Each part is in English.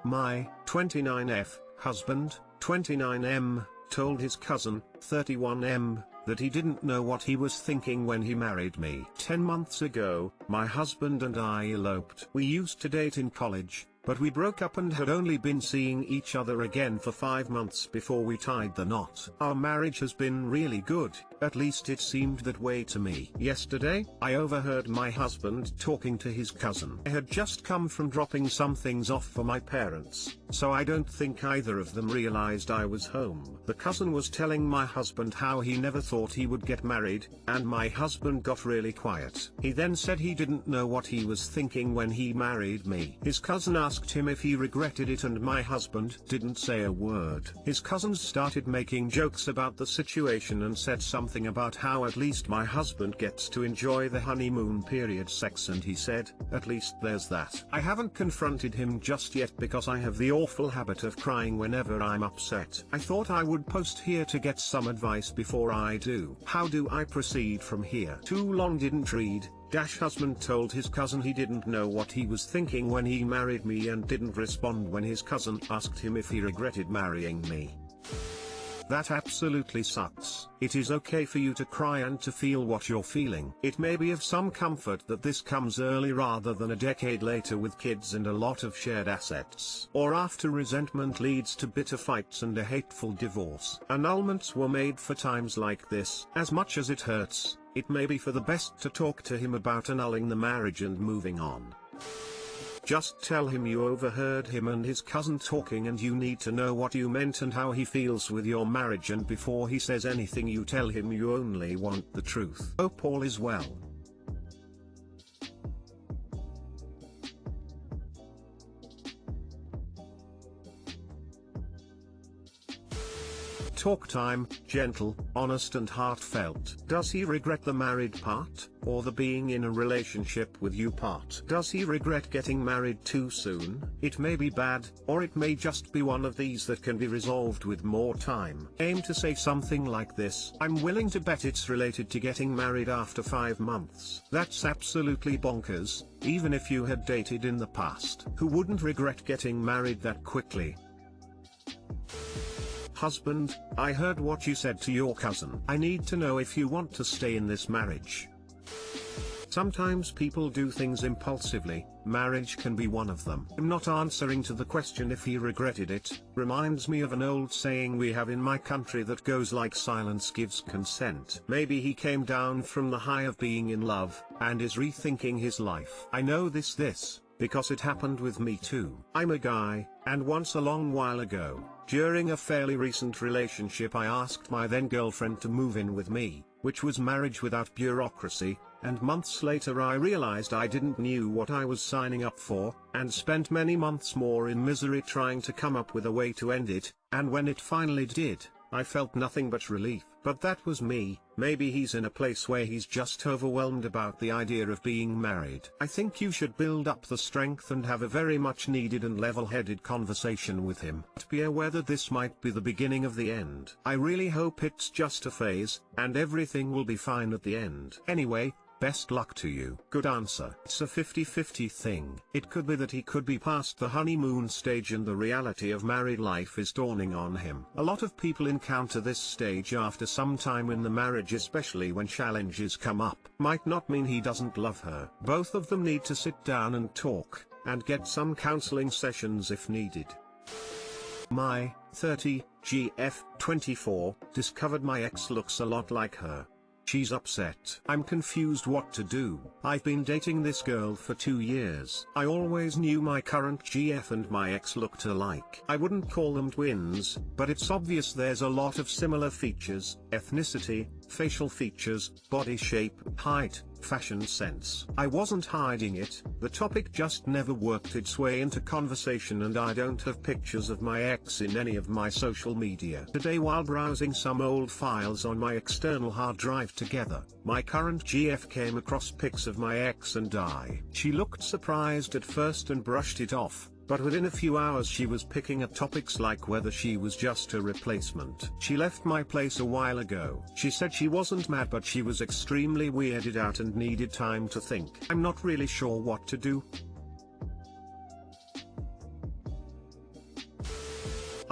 My 29F husband, 29M, told his cousin, 31M, that he didn't know what he was thinking when he married me. 10 months ago, my husband and I eloped. We used to date in college, but we broke up and had only been seeing each other again for 5 months before we tied the knot. Our marriage has been really good, at least it seemed that way to me. Yesterday, I overheard my husband talking to his cousin. I had just come from dropping some things off for my parents, so I don't think either of them realized I was home. The cousin was telling my husband how he never thought he would get married, and my husband got really quiet. He then said he didn't know what he was thinking when he married me. His cousin asked him if he regretted it and my husband didn't say a word. His cousins started making jokes about the situation and said something about how at least my husband gets to enjoy the honeymoon period sex, and he said, at least there's that. I haven't confronted him just yet because I have the awful habit of crying whenever I'm upset. I thought I would post here to get some advice before I do. How do I proceed from here? Too long didn't read. Husband told his cousin he didn't know what he was thinking when he married me and didn't respond when his cousin asked him if he regretted marrying me. That absolutely sucks. It is okay for you to cry and to feel what you're feeling. It may be of some comfort that this comes early rather than a decade later with kids and a lot of shared assets. Or after resentment leads to bitter fights and a hateful divorce. Annulments were made for times like this. As much as it hurts, it may be for the best to talk to him about annulling the marriage and moving on. Just tell him you overheard him and his cousin talking and you need to know what you meant and how he feels with your marriage, and before he says anything you tell him you only want the truth. Hope all is well. Talk time, gentle, honest and heartfelt. Does he regret the married part, or the being in a relationship with you part? Does he regret getting married too soon? It may be bad, or it may just be one of these that can be resolved with more time. Aim to say something like this: I'm willing to bet it's related to getting married after 5 months. That's absolutely bonkers, even if you had dated in the past. Who wouldn't regret getting married that quickly? Husband, I heard what you said to your cousin. I need to know if you want to stay in this marriage. Sometimes people do things impulsively, marriage can be one of them. I'm not answering to the question if he regretted it. Reminds me of an old saying we have in my country that goes like silence gives consent. Maybe he came down from the high of being in love, and is rethinking his life. I know this, because it happened with me too. I'm a guy, and once a long while ago, during a fairly recent relationship, I asked my then girlfriend to move in with me, which was marriage without bureaucracy, and months later I realized I didn't knew what I was signing up for, and spent many months more in misery trying to come up with a way to end it, and when it finally did, I felt nothing but relief. But that was me. Maybe he's in a place where he's just overwhelmed about the idea of being married. I think you should build up the strength and have a very much needed and level-headed conversation with him. Be aware that this might be the beginning of the end. I really hope it's just a phase, and everything will be fine at the end. Anyway, best luck to you. Good answer. It's a 50-50 thing. It could be that he could be past the honeymoon stage and the reality of married life is dawning on him. A lot of people encounter this stage after some time in the marriage, especially when challenges come up. Might not mean he doesn't love her. Both of them need to sit down and talk, and get some counseling sessions if needed. My 30, GF 24, discovered my ex looks a lot like her. She's upset. I'm confused what to do. I've been dating this girl for 2 years. I always knew my current GF and my ex looked alike. I wouldn't call them twins, but it's obvious there's a lot of similar features: ethnicity, facial features, body shape, height, fashion sense. I wasn't hiding it, the topic just never worked its way into conversation, and I don't have pictures of my ex in any of my social media. Today, while browsing some old files on my external hard drive together, my current GF came across pics of my ex and I. She looked surprised at first and brushed it off, but within a few hours she was picking at topics like whether she was just a replacement. She left my place a while ago. She said she wasn't mad, but she was extremely weirded out and needed time to think. I'm not really sure what to do.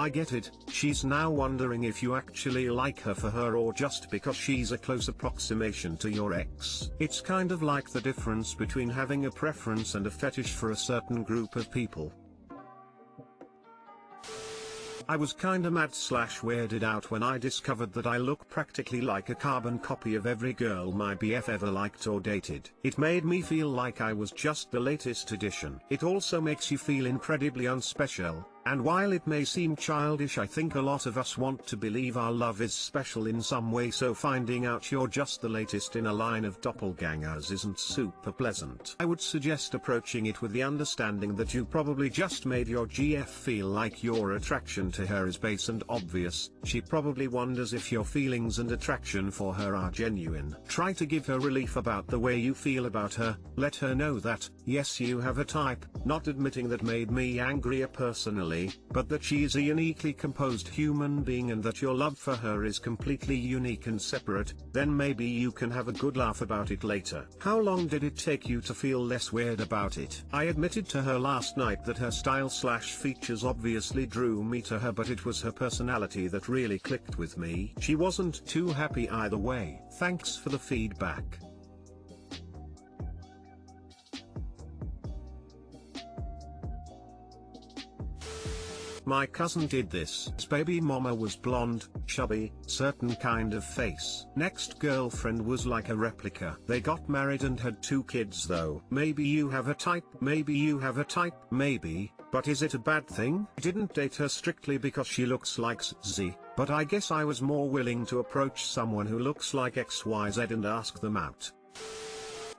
I get it, she's now wondering if you actually like her for her or just because she's a close approximation to your ex. It's kind of like the difference between having a preference and a fetish for a certain group of people. I was kinda mad/weirded out when I discovered that I look practically like a carbon copy of every girl my BF ever liked or dated. It made me feel like I was just the latest edition. It also makes you feel incredibly unspecial, and while it may seem childish, I think a lot of us want to believe our love is special in some way, so finding out you're just the latest in a line of doppelgangers isn't super pleasant. I would suggest approaching it with the understanding that you probably just made your GF feel like your attraction to her is base and obvious. She probably wonders if your feelings and attraction for her are genuine. Try to give her relief about the way you feel about her. Let her know that, yes, you have a type, not admitting that made me angrier personally, but that she is a uniquely composed human being and that your love for her is completely unique and separate. Then maybe you can have a good laugh about it later. How long did it take you to feel less weird about it? I admitted to her last night that her style/features obviously drew me to her, but it was her personality that really clicked with me. She wasn't too happy either way. Thanks for the feedback. My cousin did this. His baby mama was blonde, chubby, certain kind of face. Next girlfriend was like a replica. They got married and had 2 kids though. Maybe you have a type, maybe you have a type, maybe, but is it a bad thing? I didn't date her strictly because she looks like Z, but I guess I was more willing to approach someone who looks like XYZ and ask them out.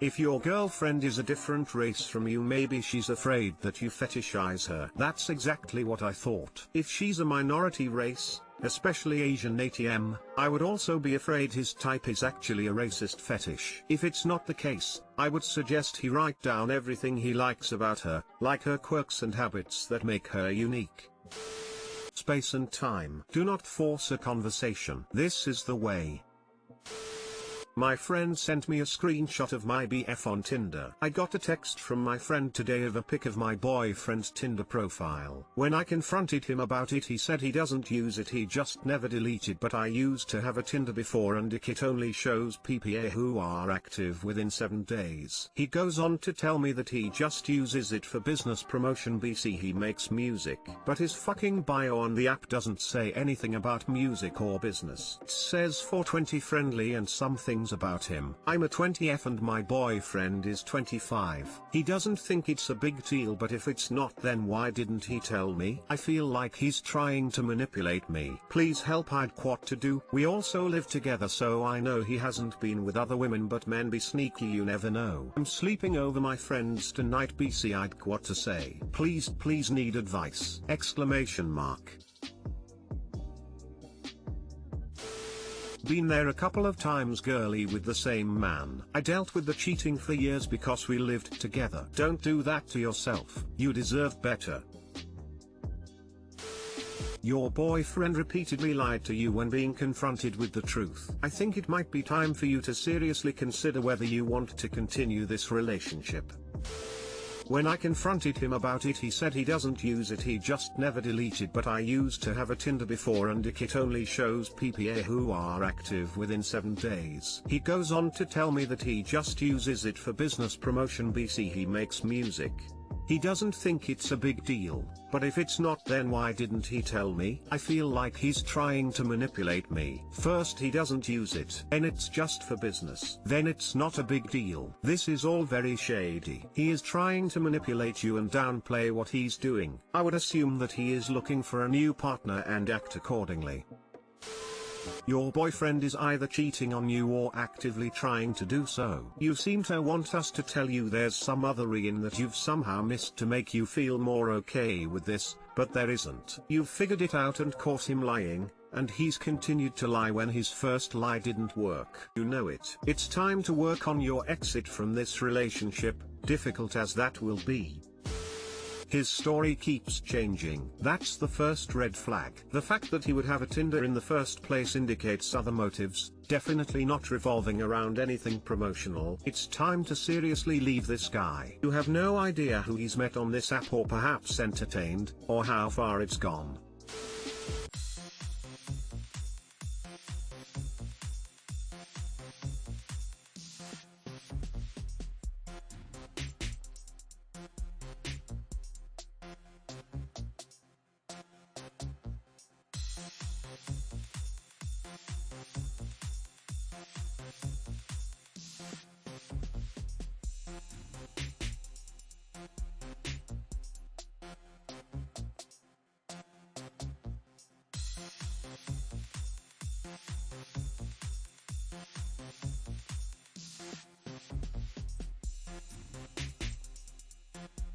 If your girlfriend is a different race from you, maybe she's afraid that you fetishize her. That's exactly what I thought. If she's a minority race, especially Asian ATM, I would also be afraid his type is actually a racist fetish. If it's not the case, I would suggest he write down everything he likes about her, like her quirks and habits that make her unique. Space and time. Do not force a conversation. This is the way. My friend sent me a screenshot of my BF on Tinder. I got a text from my friend today of a pic of my boyfriend's Tinder profile. When I confronted him about it, he said he doesn't use it, he just never deleted. But I used to have a Tinder before and it only shows PPA who are active within 7 days. He goes on to tell me that he just uses it for business promotion. BC, he makes music. But his fucking bio on the app doesn't say anything about music or business. It says 420 friendly and some things about him. I'm a 20F and my boyfriend is 25. He doesn't think it's a big deal, but if it's not, then why didn't he tell me? I feel like he's trying to manipulate me. Please help, I'd what to do. We also live together, so I know he hasn't been with other women, but men be sneaky, you never know. I'm sleeping over my friends tonight. BC, I'd what to say. Please need advice. Exclamation mark. Been there a couple of times, girly, with the same man. I dealt with the cheating for years because we lived together. Don't do that to yourself. You deserve better. Your boyfriend repeatedly lied to you when being confronted with the truth. I think it might be time for you to seriously consider whether you want to continue this relationship. When I confronted him about it, he said he doesn't use it, he just never deleted. But I used to have a Tinder before and it only shows PPA who are active within 7 days. He goes on to tell me that he just uses it for business promotion. BC, he makes music. He doesn't think it's a big deal, but if it's not, then why didn't he tell me? I feel like he's trying to manipulate me. First he doesn't use it, then it's just for business, then it's not a big deal. This is all very shady. He is trying to manipulate you and downplay what he's doing. I would assume that he is looking for a new partner and act accordingly. Your boyfriend is either cheating on you or actively trying to do so. You seem to want us to tell you there's some other reason that you've somehow missed to make you feel more okay with this, but there isn't. You've figured it out and caught him lying, and he's continued to lie when his first lie didn't work. You know it. It's time to work on your exit from this relationship, difficult as that will be. His story keeps changing. That's the first red flag. The fact that he would have a Tinder in the first place indicates other motives, definitely not revolving around anything promotional. It's time to seriously leave this guy. You have no idea who he's met on this app or perhaps entertained, or how far it's gone.